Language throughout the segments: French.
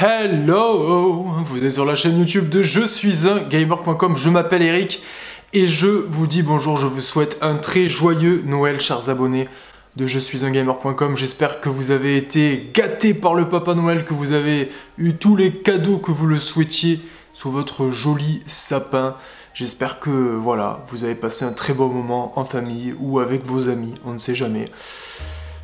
Hello, vous êtes sur la chaîne YouTube de Je suis un gamer.com, je m'appelle Eric et je vous dis bonjour, je vous souhaite un très joyeux Noël chers abonnés de Je suis un gamer.com. J'espère que vous avez été gâtés par le Papa Noël, que vous avez eu tous les cadeaux que vous le souhaitiez sous votre joli sapin. J'espère que voilà, vous avez passé un très bon moment en famille ou avec vos amis, on ne sait jamais.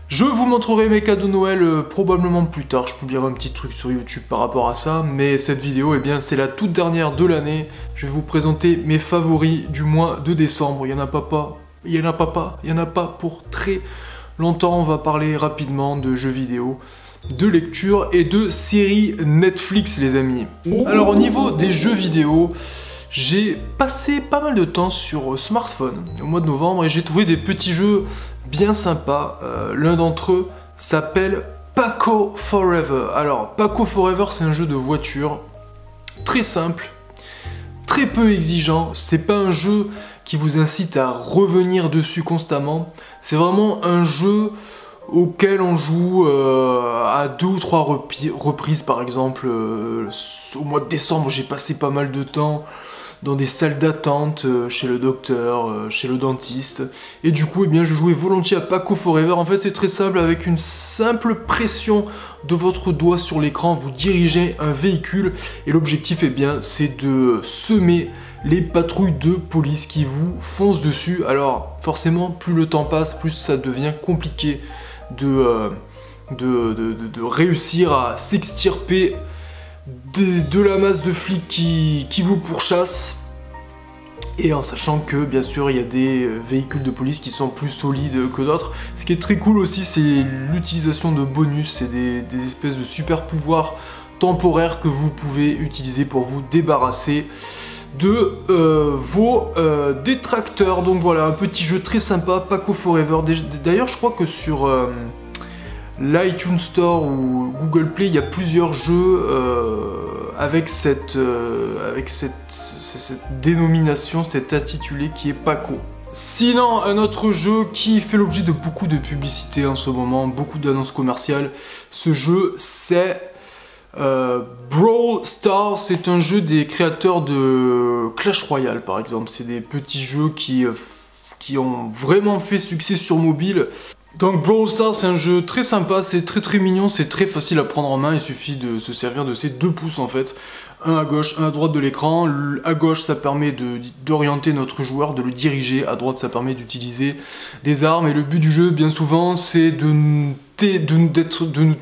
Je vous montrerai mes cadeaux Noël probablement plus tard, je publierai un petit truc sur YouTube par rapport à ça, mais cette vidéo, eh bien, c'est la toute dernière de l'année. Je vais vous présenter mes favoris du mois de décembre. Il y en a pas pour très longtemps. On va parler rapidement de jeux vidéo, de lecture et de séries Netflix, les amis. Alors au niveau des jeux vidéo, j'ai passé pas mal de temps sur smartphone au mois de novembre et j'ai trouvé des petits jeux bien sympa. L'un d'entre eux s'appelle Paco Forever. Alors Paco Forever, c'est un jeu de voiture très simple, très peu exigeant. C'est pas un jeu qui vous incite à revenir dessus constamment. C'est vraiment un jeu auquel on joue à 2 ou 3 reprises. Par exemple, au mois de décembre, j'ai passé pas mal de temps dans des salles d'attente, chez le docteur, chez le dentiste. Et du coup, eh bien, je jouais volontiers à Paco Forever. En fait, c'est très simple, avec une simple pression de votre doigt sur l'écran, vous dirigez un véhicule. Et l'objectif, eh bien, c'est de semer les patrouilles de police qui vous foncent dessus. Alors, forcément, plus le temps passe, plus ça devient compliqué de réussir à s'extirper de la masse de flics qui vous pourchassent, et en sachant que bien sûr il y a des véhicules de police qui sont plus solides que d'autres. Ce qui est très cool aussi, c'est l'utilisation de bonus, c'est des espèces de super pouvoirs temporaires que vous pouvez utiliser pour vous débarrasser de vos détracteurs. Donc voilà, un petit jeu très sympa, Paco Forever. D'ailleurs je crois que sur l'iTunes Store ou Google Play, il y a plusieurs jeux avec cette dénomination, cet intitulé qui est Paco. Sinon, un autre jeu qui fait l'objet de beaucoup de publicité en ce moment, beaucoup d'annonces commerciales, ce jeu c'est Brawl Stars. C'est un jeu des créateurs de Clash Royale par exemple. C'est des petits jeux qui ont vraiment fait succès sur mobile. Donc Brawl Stars, c'est un jeu très sympa, c'est très mignon, c'est très facile à prendre en main. Il suffit de se servir de ces 2 pouces en fait, un à gauche, un à droite de l'écran. À gauche ça permet d'orienter notre joueur, de le diriger, à droite ça permet d'utiliser des armes. Et le but du jeu bien souvent c'est de nous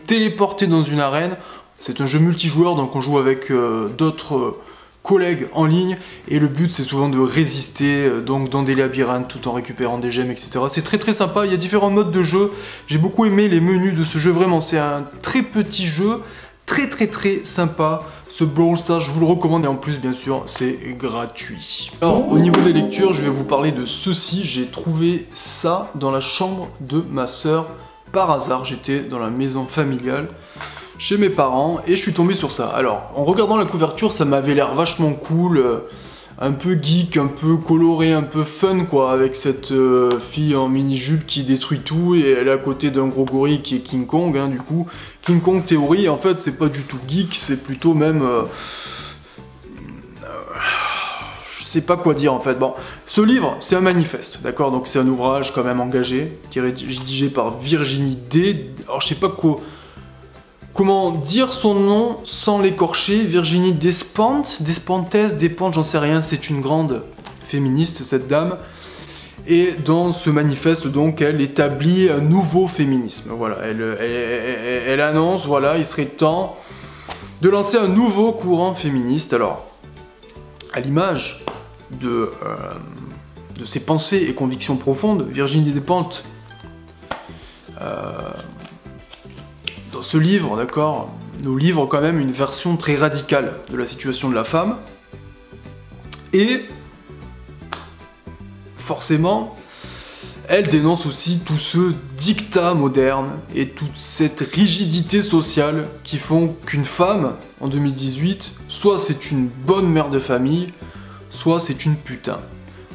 téléporter dans une arène. C'est un jeu multijoueur, donc on joue avec d'autres collègues en ligne, et le but c'est souvent de résister donc dans des labyrinthes tout en récupérant des gemmes, etc. C'est très sympa, il y a différents modes de jeu. J'ai beaucoup aimé les menus de ce jeu, vraiment c'est un très petit jeu, très sympa. Ce Brawl Stars, je vous le recommande, et en plus bien sûr c'est gratuit. Alors au niveau des lectures, je vais vous parler de ceci. J'ai trouvé ça dans la chambre de ma soeur par hasard. J'étais dans la maison familiale chez mes parents et je suis tombé sur ça. Alors en regardant la couverture, ça m'avait l'air vachement cool, un peu geek, un peu coloré, un peu fun quoi, avec cette fille en mini-jupe qui détruit tout, et elle est à côté d'un gros gorille qui est King Kong, hein, du coup. King Kong théorie, en fait c'est pas du tout geek, c'est plutôt même je sais pas quoi dire en fait. Bon, ce livre c'est un manifeste, d'accord, donc c'est un ouvrage quand même engagé, qui est rédigé par Virginie D. Alors je sais pas comment dire son nom sans l'écorcher, Virginie Despentes, j'en sais rien, c'est une grande féministe cette dame. Et dans ce manifeste donc elle établit un nouveau féminisme, voilà, elle annonce, voilà, il serait temps de lancer un nouveau courant féministe. Alors, à l'image de ses pensées et convictions profondes, Virginie Despentes, dans ce livre, d'accord, nous livre quand même une version très radicale de la situation de la femme. Et forcément, elle dénonce aussi tout ce dictat moderne et toute cette rigidité sociale qui font qu'une femme, en 2018, soit c'est une bonne mère de famille, soit c'est une putain.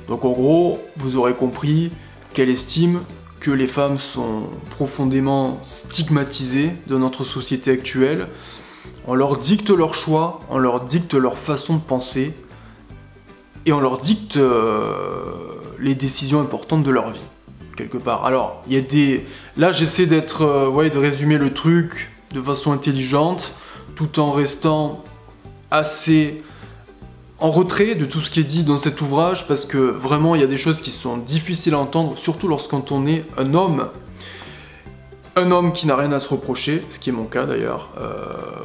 Donc en gros, vous aurez compris qu'elle estime que les femmes sont profondément stigmatisées dans notre société actuelle, On leur dicte leurs choix, on leur dicte leur façon de penser, et on leur dicte les décisions importantes de leur vie, quelque part. Alors, il y a des... Là, j'essaie d'être... de résumer le truc de façon intelligente, tout en restant assez en retrait de tout ce qui est dit dans cet ouvrage, parce que vraiment, il y a des choses qui sont difficiles à entendre, surtout lorsqu'on est un homme. Un homme qui n'a rien à se reprocher, ce qui est mon cas d'ailleurs.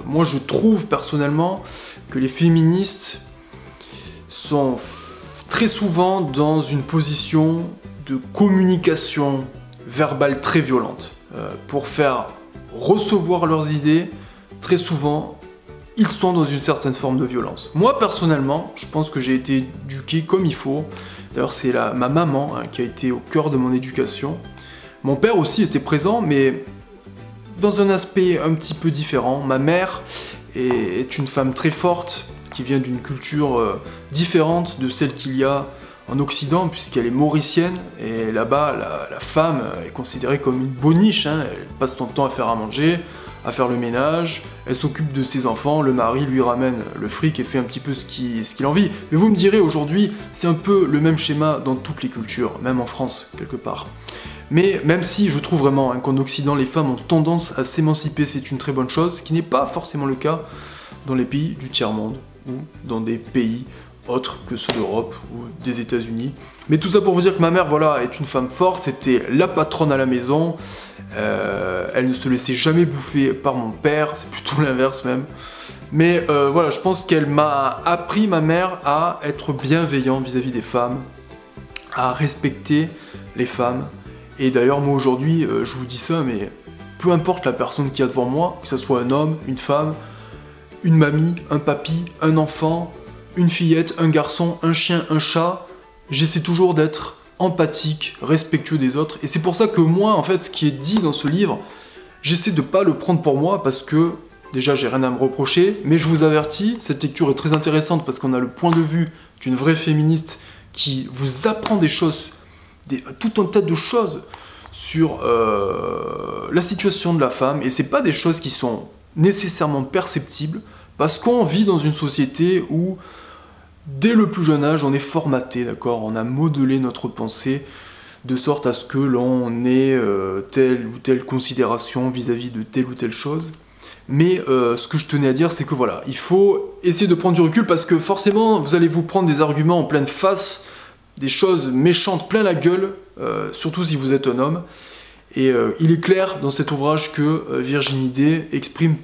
Moi, je trouve personnellement que les féministes sont très souvent dans une position de communication verbale très violente. Pour faire recevoir leurs idées, très souvent, ils sont dans une certaine forme de violence. Moi, personnellement, je pense que j'ai été éduqué comme il faut. D'ailleurs, c'est ma maman qui a été au cœur de mon éducation. Mon père aussi était présent, mais dans un aspect un petit peu différent. Ma mère est une femme très forte, qui vient d'une culture différente de celle qu'il y a en Occident, puisqu'elle est mauricienne, et là-bas, la femme est considérée comme une boniche, hein. Elle passe son temps à faire à manger, à faire le ménage, elle s'occupe de ses enfants, le mari lui ramène le fric et fait un petit peu ce qu'il a envie. Mais vous me direz, aujourd'hui, c'est un peu le même schéma dans toutes les cultures, même en France, quelque part. Mais même si je trouve vraiment qu'en Occident, les femmes ont tendance à s'émanciper, c'est une très bonne chose, ce qui n'est pas forcément le cas dans les pays du tiers-monde, ou dans des pays autres que ceux d'Europe ou des États-Unis. Mais tout ça pour vous dire que ma mère, voilà, est une femme forte, c'était la patronne à la maison, elle ne se laissait jamais bouffer par mon père, c'est plutôt l'inverse même. Mais voilà, je pense qu'elle m'a appris, ma mère, à être bienveillant vis-à-vis des femmes, à respecter les femmes. Et d'ailleurs, moi aujourd'hui, je vous dis ça, mais peu importe la personne qu'il y a devant moi, que ce soit un homme, une femme, une mamie, un papy, un enfant, une fillette, un garçon, un chien, un chat, j'essaie toujours d'être empathique, respectueux des autres. Et c'est pour ça que moi, en fait, ce qui est dit dans ce livre, j'essaie de pas le prendre pour moi, parce que, déjà, j'ai rien à me reprocher, mais je vous avertis, cette lecture est très intéressante, parce qu'on a le point de vue d'une vraie féministe qui vous apprend des choses, tout un tas de choses sur la situation de la femme, et c'est pas des choses qui sont nécessairement perceptibles, parce qu'on vit dans une société où, dès le plus jeune âge, on est formaté, d'accord ? On a modelé notre pensée de sorte à ce que l'on ait telle ou telle considération vis-à-vis de telle ou telle chose. Mais ce que je tenais à dire, c'est que voilà, il faut essayer de prendre du recul, parce que forcément, vous allez vous prendre des arguments en pleine face, des choses méchantes plein la gueule, surtout si vous êtes un homme. Et il est clair dans cet ouvrage que Virginie Day exprime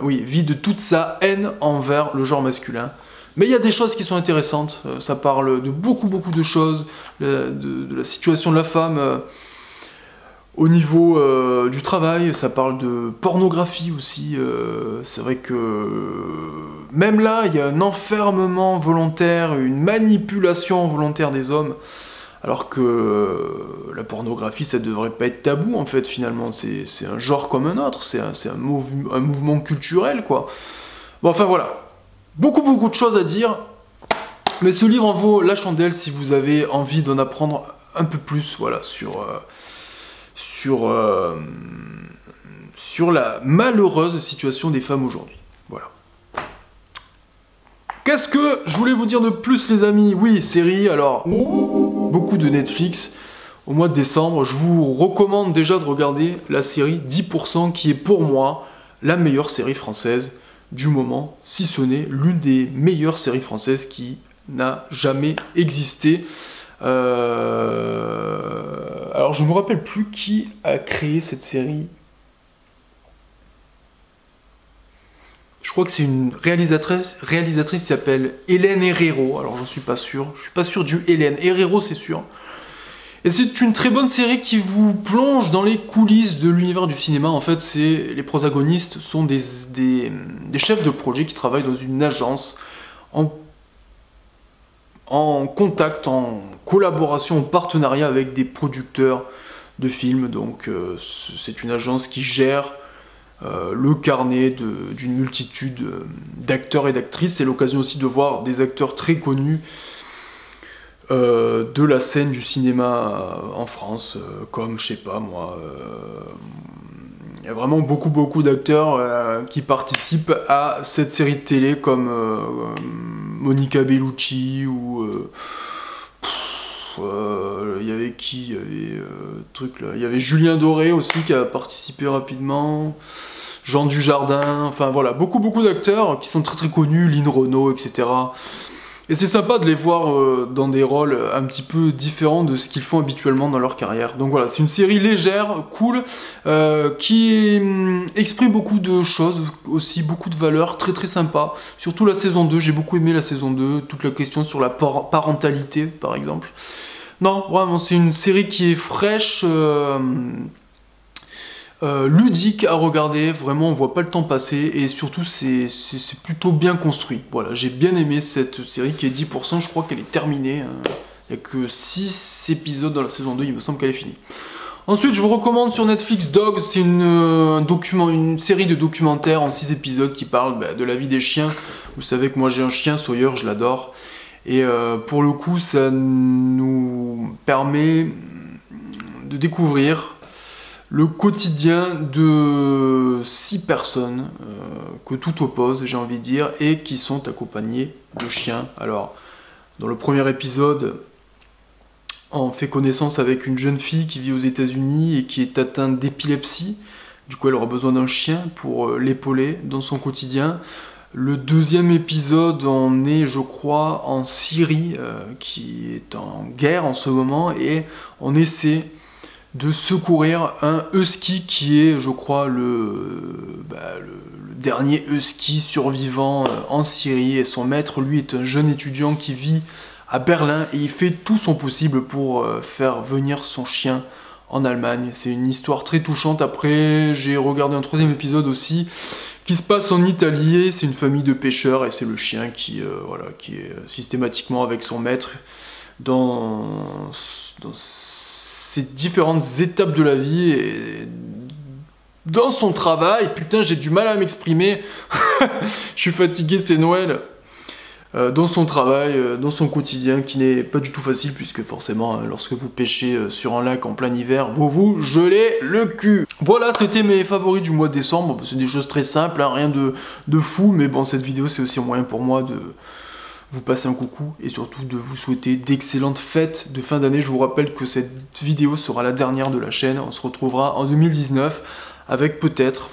vit de toute sa haine envers le genre masculin. Mais il y a des choses qui sont intéressantes, ça parle de beaucoup de choses, de la situation de la femme au niveau du travail, ça parle de pornographie aussi, c'est vrai que même là, il y a un enfermement volontaire, une manipulation volontaire des hommes, alors que la pornographie, ça devrait pas être tabou, en fait, finalement. C'est un genre comme un autre, c'est un mouvement culturel, quoi. Bon, enfin, voilà. Beaucoup de choses à dire, mais ce livre en vaut la chandelle si vous avez envie d'en apprendre un peu plus, voilà, sur la malheureuse situation des femmes aujourd'hui. Voilà. Qu'est-ce que je voulais vous dire de plus, les amis? Oui, série, alors, beaucoup de Netflix. Au mois de décembre, je vous recommande déjà de regarder la série 10%, qui est pour moi la meilleure série française du moment, si ce n'est l'une des meilleures séries françaises qui n'a jamais existé. Alors, je ne me rappelle plus qui a créé cette série. Je crois que c'est une réalisatrice qui s'appelle Hélène Herrero. Alors, j'en suis pas sûr. Je suis pas sûr du Hélène Herrero, c'est sûr. Et c'est une très bonne série qui vous plonge dans les coulisses de l'univers du cinéma. En fait, les protagonistes sont des chefs de projet qui travaillent dans une agence en contact, en collaboration, en partenariat avec des producteurs de films. Donc c'est une agence qui gère le carnet d'une multitude d'acteurs et d'actrices. C'est l'occasion aussi de voir des acteurs très connus de la scène du cinéma en France, comme, je sais pas moi, Il y a vraiment beaucoup d'acteurs qui participent à cette série de télé comme Monica Bellucci ou il y avait qui? Il y avait truc là. Il y avait Julien Doré aussi qui a participé rapidement. Jean Dujardin, enfin voilà, beaucoup d'acteurs qui sont très connus, Lynn Renault, etc. Et c'est sympa de les voir dans des rôles un petit peu différents de ce qu'ils font habituellement dans leur carrière. Donc voilà, c'est une série légère, cool, qui exprime beaucoup de choses, aussi beaucoup de valeurs, très sympa. Surtout la saison 2, j'ai beaucoup aimé la saison 2, toute la question sur la parentalité, par exemple. Non, vraiment, c'est une série qui est fraîche, ludique à regarder, vraiment on voit pas le temps passer et surtout c'est plutôt bien construit. Voilà, j'ai bien aimé cette série qui est 10%, je crois qu'elle est terminée. Il n'y a que 6 épisodes dans la saison 2, il me semble qu'elle est finie. Ensuite, je vous recommande sur Netflix Dogs, c'est une série de documentaires en 6 épisodes qui parle de la vie des chiens. Vous savez que moi j'ai un chien, Sawyer, je l'adore. Et pour le coup, ça nous permet de découvrir le quotidien de 6 personnes que tout oppose, j'ai envie de dire, et qui sont accompagnées de chiens. Alors, dans le premier épisode, on fait connaissance avec une jeune fille qui vit aux États-Unis et qui est atteinte d'épilepsie. Du coup, elle aura besoin d'un chien pour l'épauler dans son quotidien. Le deuxième épisode, on est, je crois, en Syrie, qui est en guerre en ce moment, et on essaie de secourir un husky qui est, je crois, le dernier husky survivant en Syrie. Et son maître, lui, est un jeune étudiant qui vit à Berlin et il fait tout son possible pour faire venir son chien en Allemagne. C'est une histoire très touchante. Après, j'ai regardé un 3e épisode aussi qui se passe en Italie. C'est une famille de pêcheurs et c'est le chien qui est systématiquement avec son maître dans ces différentes étapes de la vie et dans son travail. Putain, j'ai du mal à m'exprimer. Je suis fatigué, c'est Noël. Dans son travail, dans son quotidien qui n'est pas du tout facile puisque forcément lorsque vous pêchez sur un lac en plein hiver, vous gelez le cul. Voilà, c'était mes favoris du mois de décembre. C'est des choses très simples, hein, rien de fou, mais bon, cette vidéo c'est aussi un moyen pour moi de vous passer un coucou et surtout de vous souhaiter d'excellentes fêtes de fin d'année. Je vous rappelle que cette vidéo sera la dernière de la chaîne. On se retrouvera en 2019 avec peut-être,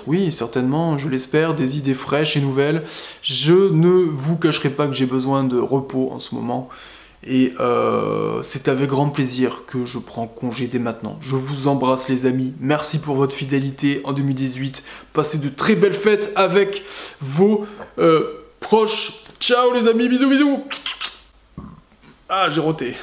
oui, certainement, je l'espère, des idées fraîches et nouvelles. Je ne vous cacherai pas que j'ai besoin de repos en ce moment. Et c'est avec grand plaisir que je prends congé dès maintenant. Je vous embrasse les amis. Merci pour votre fidélité en 2018. Passez de très belles fêtes avec vos proches. Ciao les amis, bisous. Ah, j'ai roté.